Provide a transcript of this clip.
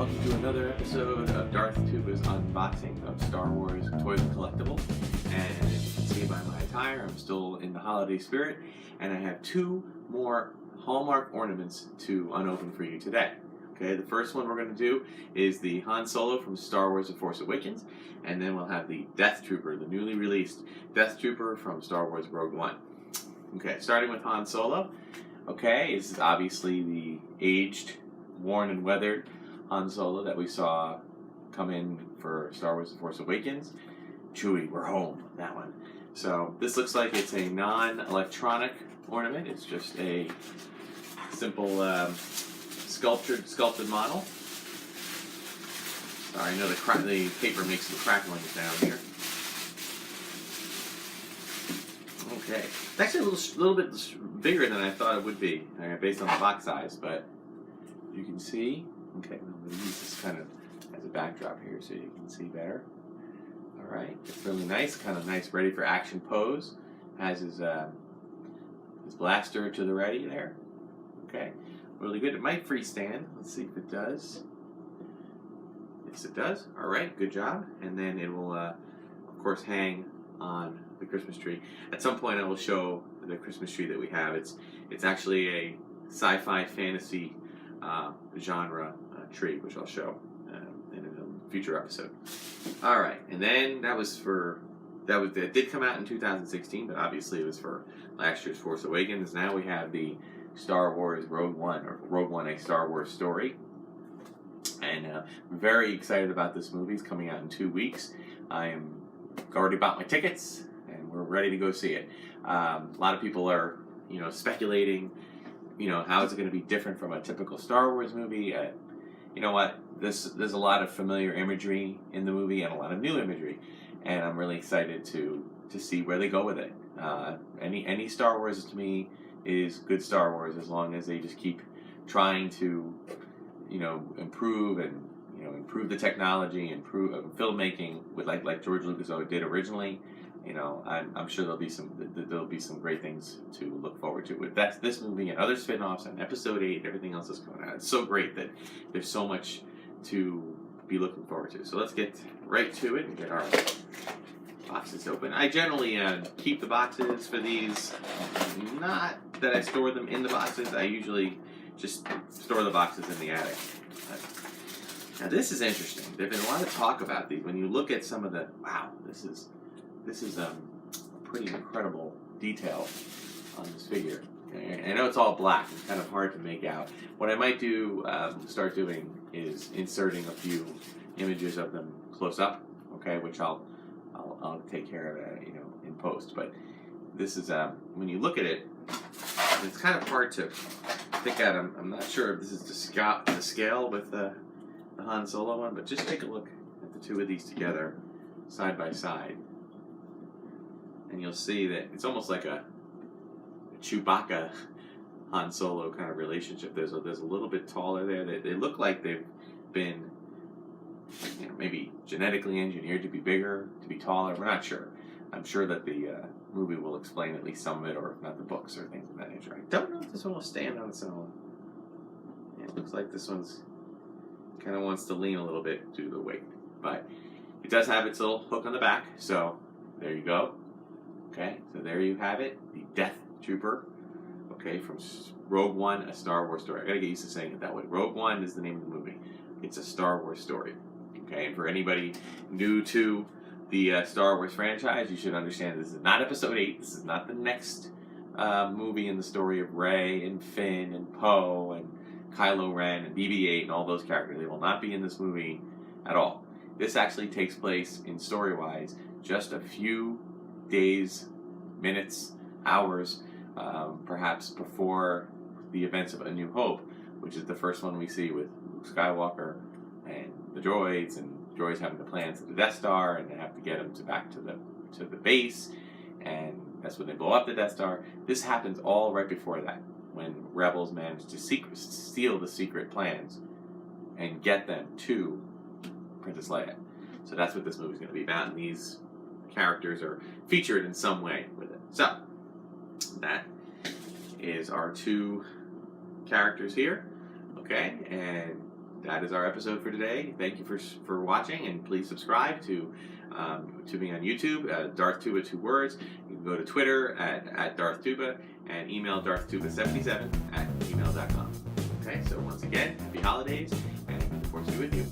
Welcome to another episode of Darthtuba's unboxing of Star Wars Toys and Collectibles. And as you can see by my attire, I'm still in the holiday spirit, and I have two more Hallmark ornaments to unopen for you today. Okay, the first one we're going to do is the Han Solo from Star Wars The Force Awakens, and then we'll have the Death Trooper, the newly released Death Trooper from Star Wars Rogue One. Okay, starting with Han Solo. Okay, this is obviously the aged, worn and weathered Han Solo that we saw come in for Star Wars The Force Awakens. Chewie, we're home, that one. So this looks like it's a non-electronic ornament. It's just a simple sculpted model. Sorry, I know the paper makes some cracklings down here. Okay, it's actually a little bit bigger than I thought it would be, based on the box size, but you can see. Okay, I'm going to use this kind of as a backdrop here so you can see better. All right, it's really nice, kind of nice, ready for action pose. Has his blaster to the ready there. Okay, really good. It might freestand. Let's see if it does. Yes, it does. All right, good job. And then it will, of course, hang on the Christmas tree. At some point, I will show the Christmas tree that we have. It's actually a sci-fi fantasy genre tree, which I'll show in a future episode. All right, and then that did come out in 2016, but obviously it was for last year's Force Awakens. Now we have the Star Wars Rogue One, or Rogue One: A Star Wars Story, and I'm very excited about this movie. It's coming out in 2 weeks. I am already bought my tickets, and we're ready to go see it. A lot of people are, speculating. How is it going to be different from a typical Star Wars movie? You know what? There's a lot of familiar imagery in the movie and a lot of new imagery, and I'm really excited to see where they go with it. Any Star Wars to me is good Star Wars as long as they just keep trying to, improve and improve the technology, improve filmmaking with like George Lucas did originally. I'm sure there'll be some great things to look forward to with this movie and other spin-offs and Episode 8 and everything else that's coming out. It's so great that there's so much to be looking forward to. So let's get right to it and get our boxes open. I generally keep the boxes for these. Not that I store them in the boxes. I usually just store the boxes in the attic. Now this is interesting. There's been a lot of talk about these. When you look at some of the, wow, this is a pretty incredible detail on this figure. I know it's all black. It's kind of hard to make out. What I might do, start doing, is inserting a few images of them close up. Okay, which I'll take care of, in post. But this is when you look at it, it's kind of hard to pick out. I'm not sure if this is the scale with the Han Solo one, but just take a look at the two of these together, side by side. And you'll see that it's almost like a Chewbacca Han Solo kind of relationship. There's a little bit taller there. They look like they've been maybe genetically engineered to be bigger, to be taller. We're not sure. I'm sure that the movie will explain at least some of it, or if not the books or things of that nature. I don't know if this one will stand on its own. Yeah, it looks like this one's kind of wants to lean a little bit due to the weight. But it does have its little hook on the back, so there you go. Okay, so there you have it, the Death Trooper, okay, from Rogue One, A Star Wars Story. I gotta get used to saying it that way. Rogue One is the name of the movie. It's a Star Wars story, okay? And for anybody new to the Star Wars franchise, you should understand this is not Episode 8. This is not the next movie in the story of Rey and Finn and Poe and Kylo Ren and BB-8 and all those characters. They will not be in this movie at all. This actually takes place, in story-wise, just a few days, minutes, hours, perhaps before the events of A New Hope, which is the first one we see with Luke Skywalker and the droids, and droids having the plans to the Death Star, and they have to get them back to the base, and that's when they blow up the Death Star. This happens all right before that, when Rebels manage to steal the secret plans and get them to Princess Leia. So that's what this movie's going to be about, and these characters are featured in some way with it. So that is our two characters here. Okay, and that is our episode for today. Thank you for watching, and please subscribe to me on YouTube, Darthtuba, 2 words. You can go to Twitter at Darthtuba, and email darthtuba77@gmail.com. Okay, so once again, happy holidays, and look forward to be with you.